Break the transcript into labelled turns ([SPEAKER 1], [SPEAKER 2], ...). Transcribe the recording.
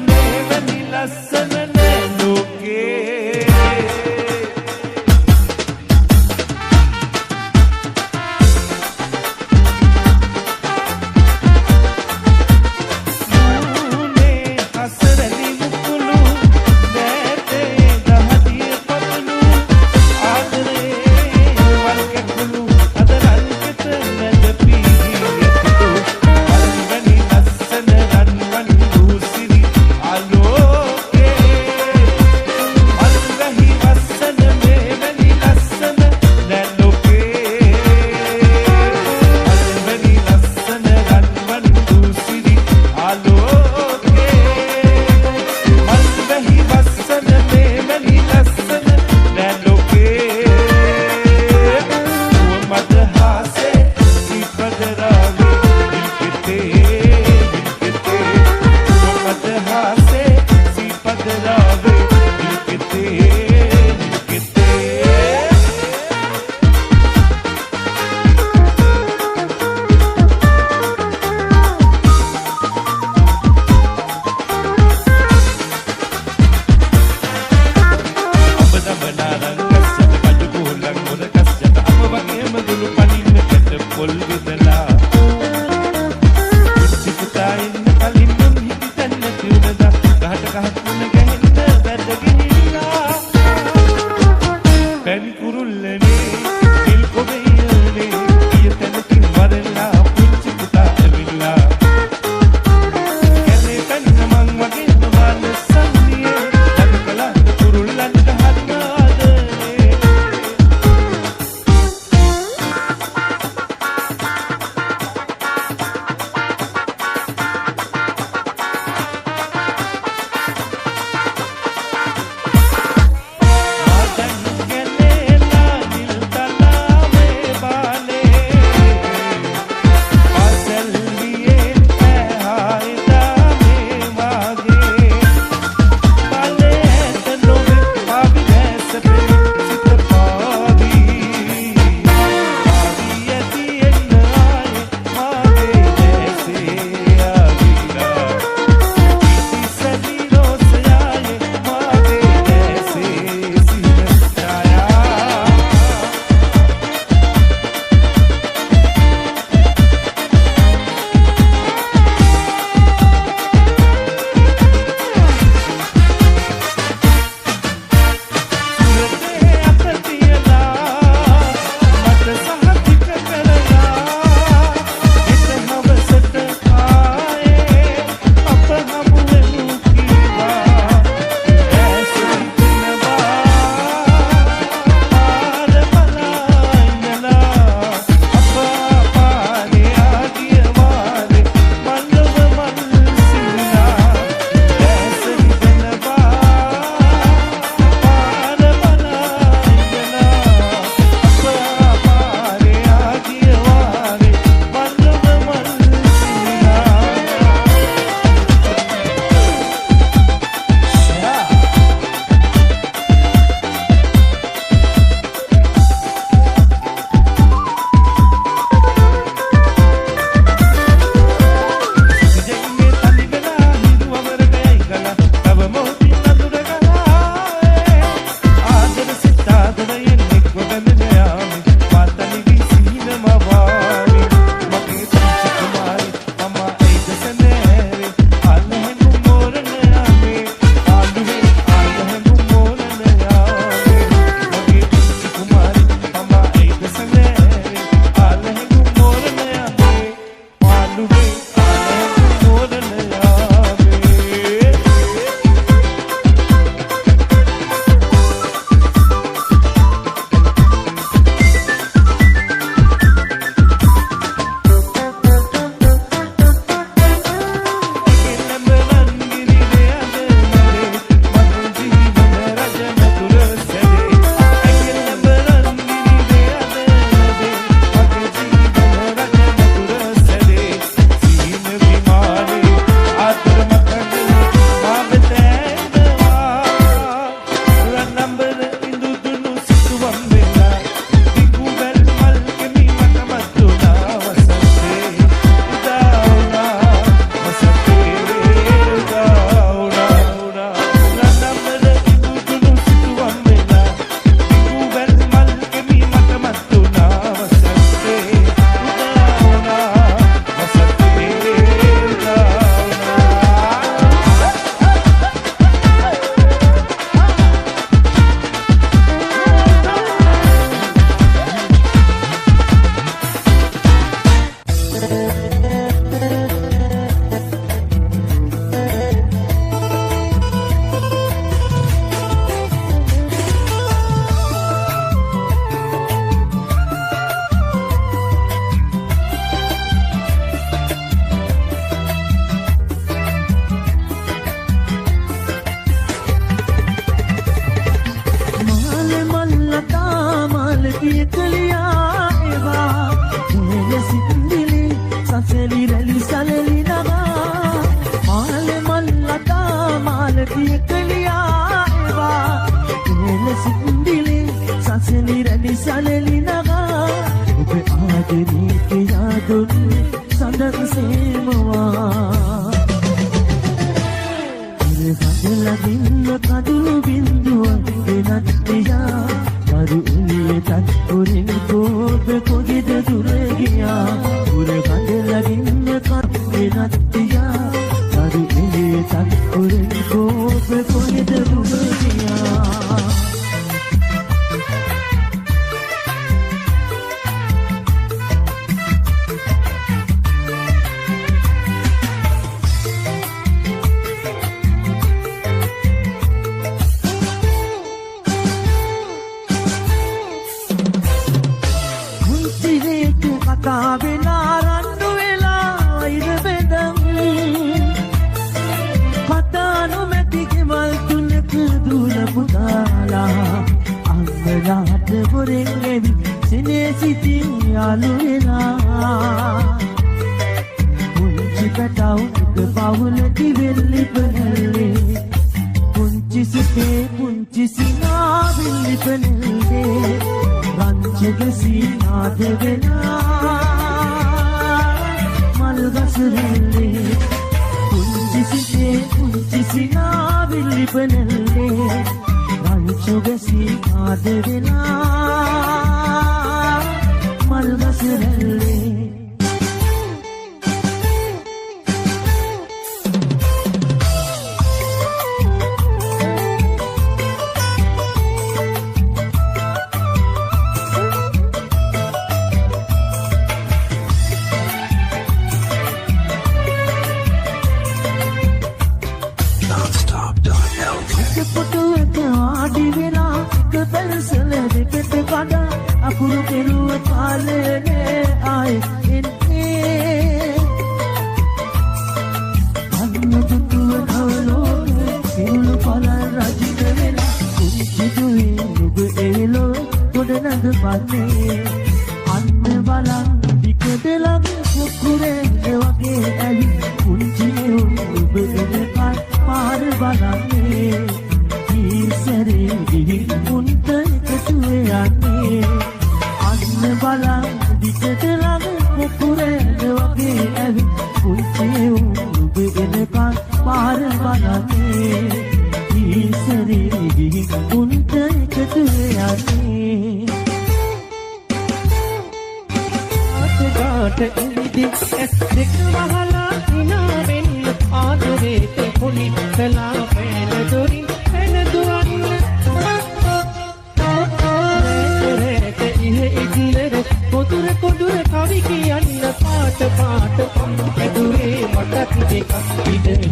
[SPEAKER 1] මෙවැනි ලස්සන නෑ ලෝකේ.
[SPEAKER 2] මලකිය කලියා එවා නෙල සින්දිලි සසලි රැලි සලලි නගා මාලෙ මල්ලතා මලකිය කලියා එවා නෙල සින්දිලි සසලි රැලි සලලි නගා ඔබ ආදරේ කියා දුන්නේ සඳන් සේමවා ලගින්න කඩුළු බින්දුවක් වෙනත් තියා කරු එළියටත් උරින් කෝප කොහෙද දුර ගියා උර කඩ ලගින්න කඩ වෙනත් තියා කරු එළියටත් උරින් කෝප කොහෙද දුර ගියා වෙලා රණ්ඩු වෙලා ඉර බෙදම් කතා නොමැති ගෙවල් තුනක දුර පුතාලා අංගලාට හොරෙන් එවි සිනේ සිටින් යාළු වෙලා පුංචි පැටවුක පවුල දිවෙල්ලි පෙරල්ලේ පුංචි සිතේ පුංචි සිනා විල්ලි පෙරල්ලේ රංචක සීනාද වෙලා මල්ගසරල්ලේ පුංචි සිතේ පුංචි සිනා විල්ලි පෙරල්ලේ රංචක සීනාද වෙලා මල්ගසරල්ලේ අකුරු කෙරුව කාලේ ආයි එන්නේ අන්නතුව කවලෝ සිරුළු පල රජිත වෙලා කුංචි දුවේ නුඹ එලෝ පොඩ නඳ පන්නේ අන්න බලන් විකද ළඟ කුකුරේ වගේ ඇලි කුංචි නුඹ එනකල් පාර බලන්නේ ඊසරේ ගිහින් මුන්ට එකතු යන්නේ බලන් විකද ළඟ කුකුරේ වගේ ඇවි කුංචි උඹ එනකල් පාර බලන්නේ ඊසරේ ගිහින් මුන්ට එකතු යන්නේ අතගාට ඉදි ඇස් දෙක වහලා ඉනා වෙන්න ආදරේට පොලි කලා පෑන දොරින් පැන දුවන්න කොදුර කොදුර කවි කියන්න පාට පාට ඇදුවේ මටත් දෙකක් ඉඩ